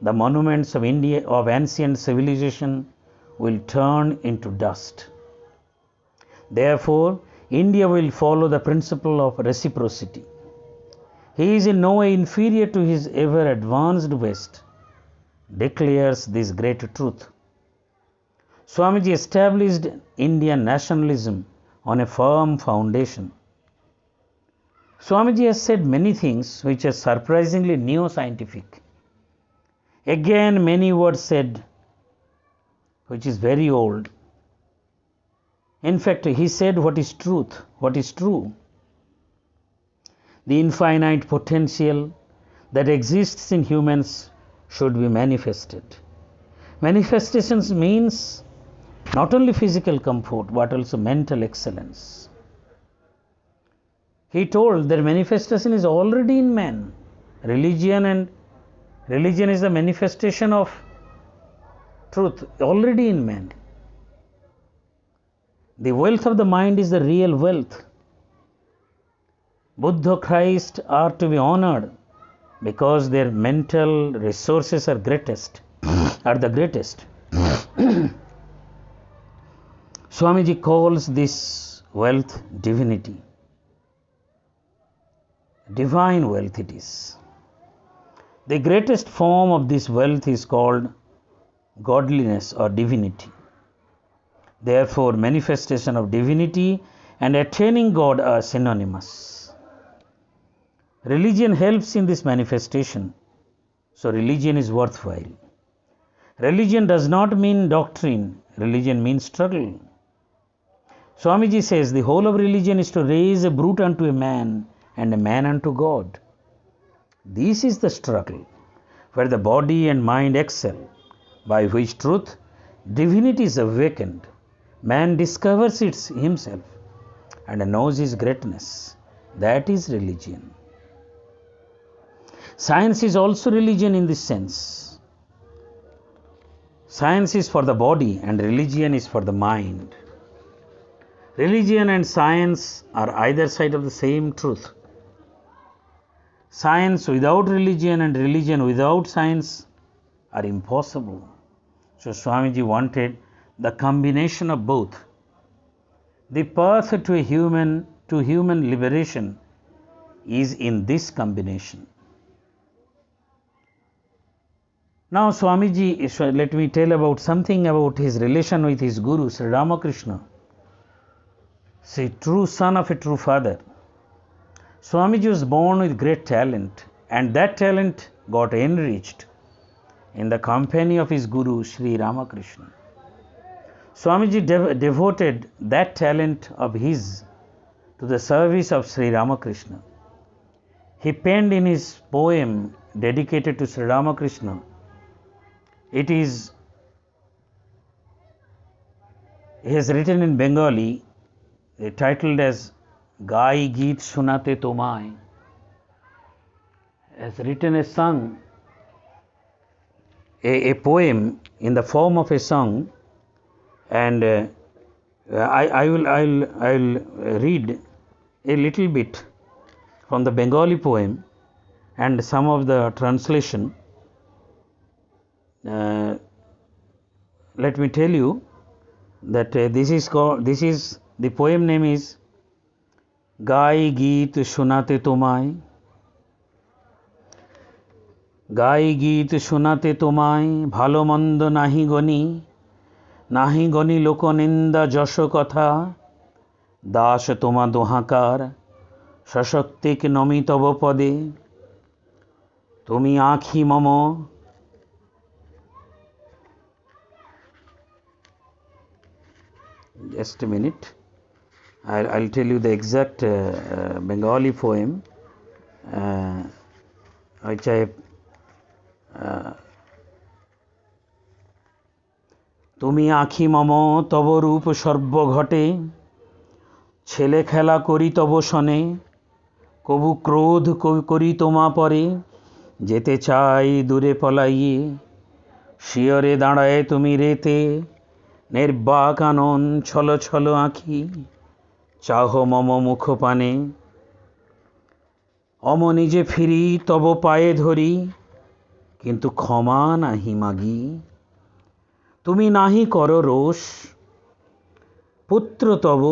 the monuments of India of ancient civilization will turn into dust. Therefore, India will follow the principle of reciprocity. He is in no way inferior to his ever advanced West, declares this great truth. Swamiji established Indian nationalism on a firm foundation. Swamiji has said many things which are surprisingly neo-scientific. Again, many words said which is very old. In fact, he said what is truth, what is true. The infinite potential that exists in humans should be manifested. Manifestations means not only physical comfort but also mental excellence. He told that manifestation is already in man. Religion is the manifestation of truth already in man. The wealth of the mind is the real wealth. Buddha, Christ are to be honored because their mental resources are the greatest. Swamiji calls this wealth divinity. Divine wealth it is. The greatest form of this wealth is called godliness or divinity. Therefore, manifestation of divinity and attaining God are synonymous. Religion helps in this manifestation, so religion is worthwhile. Religion does not mean doctrine, religion means struggle. Swamiji says the whole of religion is to raise a brute unto a man and a man unto God. This is the struggle where the body and mind excel, by which truth, divinity is awakened. Man discovers himself and knows his greatness. That is religion. Science is also religion in this sense. Science is for the body and religion is for the mind. Religion and science are either side of the same truth. Science without religion and religion without science are impossible. So Swamiji wanted the combination of both. The path to human liberation is in this combination. Now Swamiji, let me tell about something about his relation with his Guru, Sri Ramakrishna. See, true son of a true father. Swamiji was born with great talent, and that talent got enriched in the company of his Guru, Sri Ramakrishna. Swamiji devoted that talent of his to the service of Sri Ramakrishna. He penned in his poem dedicated to Sri Ramakrishna. It is, he has written in Bengali, titled as Gai Geet Sunate Tomai. Has written a song, a poem in the form of a song, and I'll read a little bit from the Bengali poem and some of the translation. Let me tell you that the poem name is Gai Geet Shunate Tomai. Gai Geet Shunate Tomai, Bhalo Mando Nahi Goni, Nahi Goni Lokoninda Josho Kotha, Dash Toma Dohakar, Shashaktik Nomi Tavo Pade, Tumi Akhi Mamo. Just a minute. I'll tell you the exact Bengali poem which I তুমি আঁখি মম তব রূপ সর্ব ঘটে ছেলে খেলা করি তব সনে কবু ক্রোধ করি তোমা পরে যেতে চাই দূরে পলাইয়ে শিয়রে দাঁড়ায় তুমি রেতে নির্বাক আনন ছল ছল আঁখি চাহ মম মুখ পানে অমনি যে ফিরি তব পায়ে ধরি কিন্তু ক্ষমা নাহি মাগি তুমি নাহি কর রোষ পুত্র তব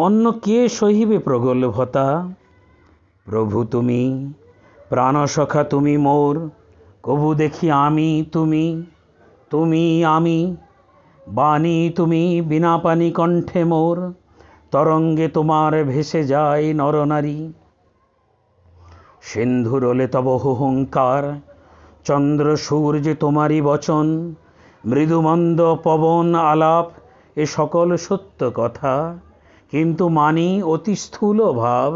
অন্য কে সহিবে প্রগল্ভতা প্রভু তুমি প্রাণসখা তুমি মোর কবু দেখি আমি তুমি তুমি আমি বাণী তুমি বিনা পানি কণ্ঠে মোর তরঙ্গে তোমার ভেসে যায় নরনারী সিন্ধুরলে তব হুঙ্কার চন্দ্র সূর্য তোমারই বচন মৃদুমন্দ পবন আলাপ এ সকল সত্য কথা কিন্তু মানি অতি স্থূল ভাব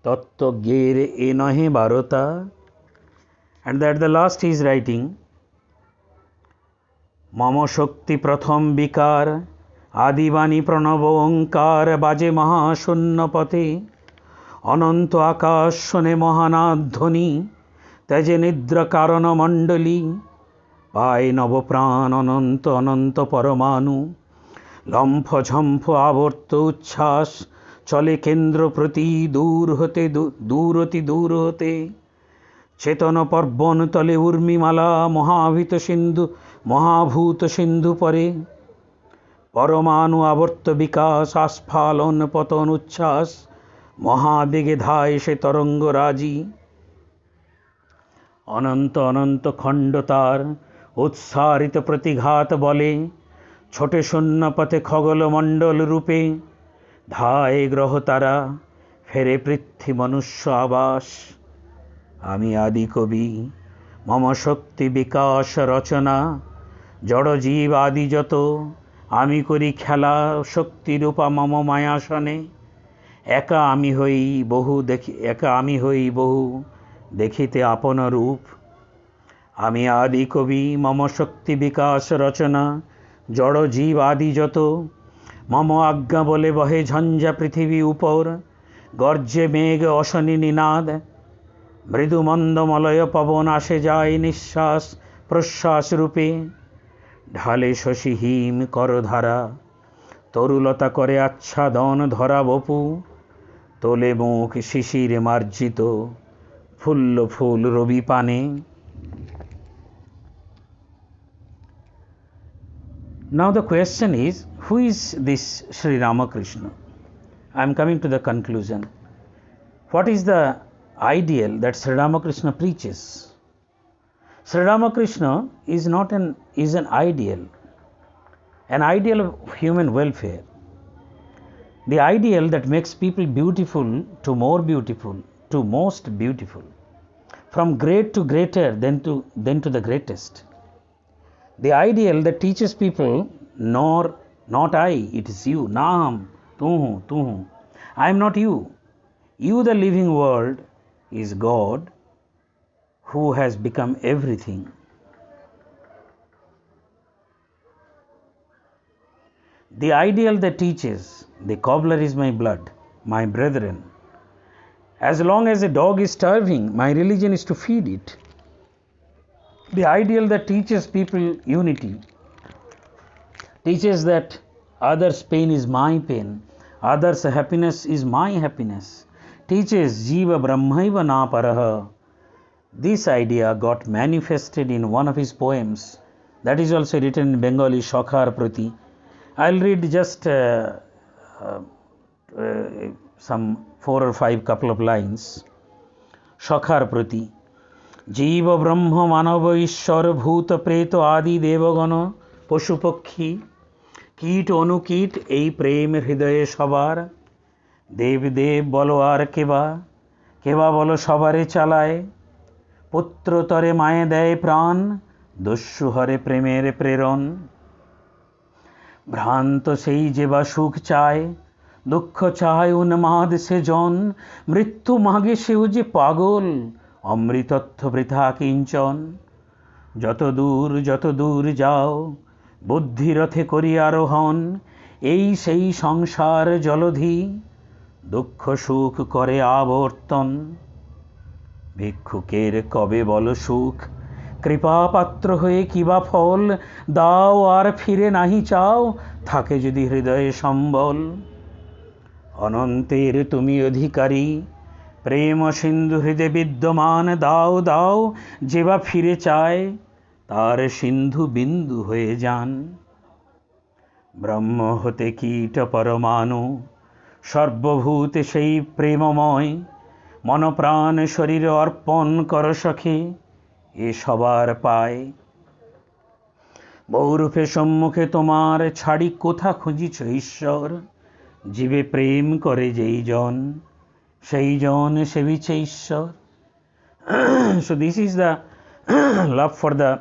তত্ত্বজ্ঞের এ নহে বারতা and at the last he is writing মম শক্তি প্রথম বিকার আদিবাণী প্রণব ওঙ্কার বাজে মহাশূন্য পথে অনন্ত আকাশ শোনে মহানাদ ধ্বনি তেজে নিদ্রা কারণ মণ্ডলী পায় নবপ্রাণ অনন্ত অনন্ত পরমাণু লম্ফ ঝম্ফ আবর্ত উচ্ছ্বাস চলে কেন্দ্র প্রতি দূর হতে দূর অতি দূর হতে চেতন পর্বণ তলে উর্মিমালা মহাভূত সিন্ধু পরে পরমাণু আবর্ত বিকাশ আস্ফালন পতন উচ্ছ্বাস মহাবেগে ধায় সে তরঙ্গ রাজি অনন্ত অনন্ত খণ্ড তার উৎসারিত প্রতিঘাত বলে ছোটে শূন্য পথে খগল মণ্ডল রূপে ধায় গ্রহ তারা ফেরে পৃথ্বী মনুষ্য আবাস আমি আদি কবি মম শক্তি বিকাশ রচনা জড় জীব আদি যত আমি করি খেলা শক্তিরূপা মম মায়াসনে একা আমি হই বহু দেখিতে আপন রূপ আমি আদি কবি মম শক্তি বিকাশ রচনা জড় জীব আদি যত মম আজ্ঞা বলে বহে ঝঞ্ঝা পৃথিবী উপর গর্জে মেঘ অশনি নিনাদ মৃদু মন্দমলয় পবন আসে যায় নিঃশ্বাস প্রশ্বাস রূপে ঢালে শশী হিম করধারা তরুলতা করে আচ্ছাদন ধরা বপু তোলে মুখ শিশিরে মার্জিত ফুল্ল ফুল রবি পানে Now the question is, who is this Sri Ramakrishna? I am coming to the conclusion. What is the ideal that Sri Ramakrishna preaches? Sri Ramakrishna is not is an ideal of human welfare. The ideal that makes people beautiful to more beautiful to most beautiful, from great to greater than to the greatest. The ideal that teaches people, not I, it is you. Naam, tu. I am not you. You, the living world, is God who has become everything. The ideal that teaches, the cobbler is my blood, my brethren. As long as a dog is starving, my religion is to feed it. The ideal that teaches people unity, teaches that others' pain is my pain, others' happiness is my happiness, teaches Jiva Brahmaiva na paraha. This idea got manifested in one of his poems, that is also written in Bengali, Shokhar Prati. I'll read just some 4 or 5 couple of lines. Shokhar Prati. Jiva Brahma Manava Ishwar Bhuta Preto Adi Devagana Poshupakhi Kit Onukit Ei Prem Hridaye Sabar Dev Dev Bolo Ar Keba Bolo Sabare Chalaye Putro Tare Maye Deয় Pran Doshu Hare Premere Preron ভ্রান্ত সেই যে বা সুখ চায় দুঃখ চায় উন্মাদ সে জন মৃত্যু মাগে সেও যে পাগল অমৃতত্ব বৃথা কিঞ্চন যত দূর যাও বুদ্ধিরথে করি আরোহণ এই সেই সংসার জলধি দুঃখ সুখ করে আবর্তন ভিক্ষুকের কবে বল সুখ কৃপা পাত্র হয়ে কিবা ফল দাও আর ফিরে নাহি চাও থাকে যদি হৃদয়ে সম্বল অনন্তের তুমি অধিকারী প্রেম সিন্ধু হৃদে বিদ্যমান দাও যেবা ফিরে চায় তার সিন্ধু বিন্দু হয়ে যান ব্রহ্ম হতে কীট পরমাণু সর্বভূতে সেই প্রেমময় মনপ্রাণ শরীর অর্পণ কর সখে এ সবার পায় বহুরূপে সম্মুখে তোমার ছাড়ি কোথা খুঁজিছ ঈশ্বর জীবে প্রেম করে যেই জন সেই জন সেবিছে ঈশ্বর. So this is the love for the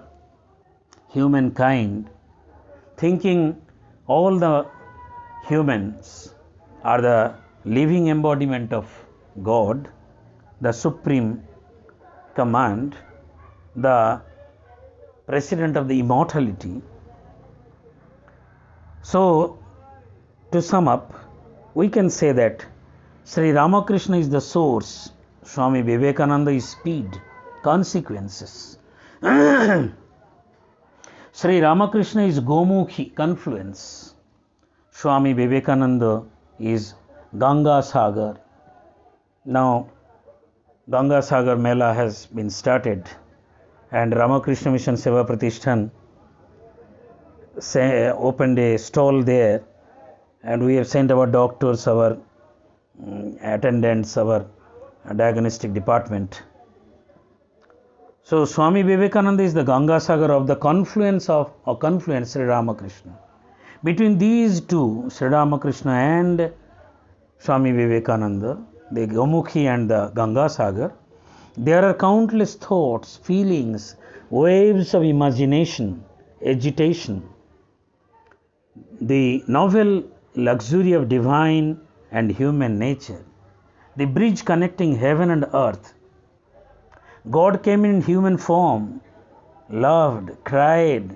humankind, thinking all the humans are the living embodiment of God, the supreme command, the president of the immortality. So, to sum up, we can say that Sri Ramakrishna is the source, Swami Vivekananda is speed, consequences. Sri Ramakrishna is Gomukhi, confluence. Swami Vivekananda is Ganga Sagar. Now, Ganga Sagar Mela has been started, and Ramakrishna Mission Seva Pratishthan opened a stall there, and we have sent our doctors, our attendants, our diagnostic department. So Swami Vivekananda is the Ganga Sagar of the confluence Sri Ramakrishna. Between these two, Sri Ramakrishna and Swami Vivekananda, the Gomukhi and the Ganga Sagar, there are countless thoughts, feelings, waves of imagination, agitation. The novel luxury of divine and human nature, the bridge connecting heaven and earth. God came in human form, loved, cried,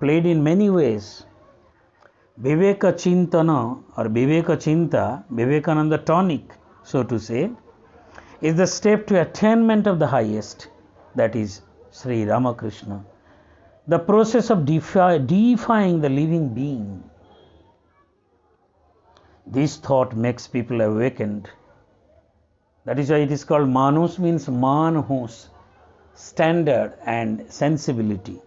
played in many ways. Viveka Chintana or Viveka Chinta, Vivekananda tonic, so to say, is the step to attainment of the highest, that is Sri Ramakrishna. The process of deifying the living being. This thought makes people awakened. That is why it is called Manus, means Manhus, standard and sensibility.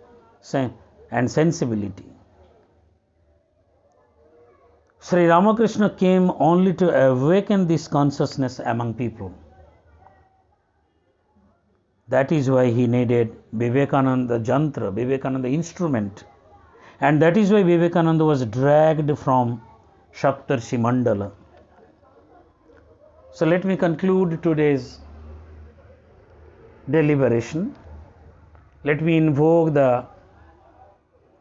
Sri Ramakrishna came only to awaken this consciousness among people. That is why he needed Vivekananda Jantra, Vivekananda instrument. And that is why Vivekananda was dragged from Saptarshi Mandala. So let me conclude today's deliberation. Let me invoke the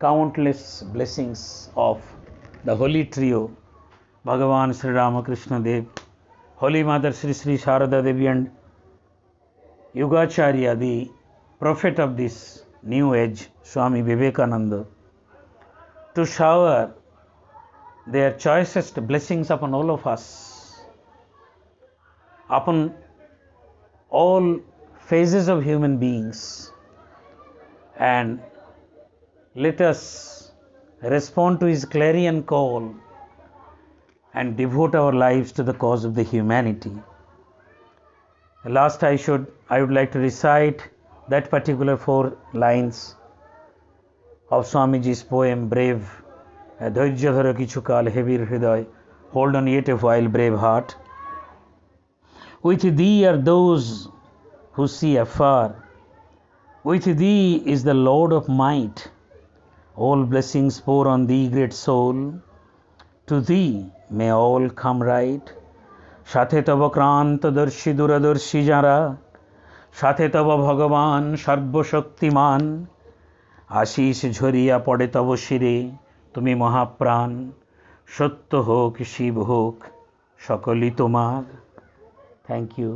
countless blessings of the holy trio, Bhagavan Sri Ramakrishna Dev, Holy Mother Sri Sri Sharada Devi, and Yugacharya, the prophet of this new age, Swami Vivekananda, to shower their choicest blessings upon all of us, upon all phases of human beings, and let us respond to his clarion call and devote our lives to the cause of the humanity. Last, I would like to recite that particular 4 lines of Swamiji's poem, Brave. Dhairya dhara kichu kal heavy hriday, hold on yet a while, brave heart. With thee are those who see afar. With thee is the Lord of might. All blessings pour on thee, great soul. To thee may all come right. সাথে তব ক্রান্তদর্শী দূরদর্শী যারা, সাথে তব ভগবান সর্বশক্তিমান, আশিস ঝরিয়া পড়ে তব শিরে, তুমি মহাপ্রাণ, সত্য হোক শিব হোক সকলই তোমার। Thank you.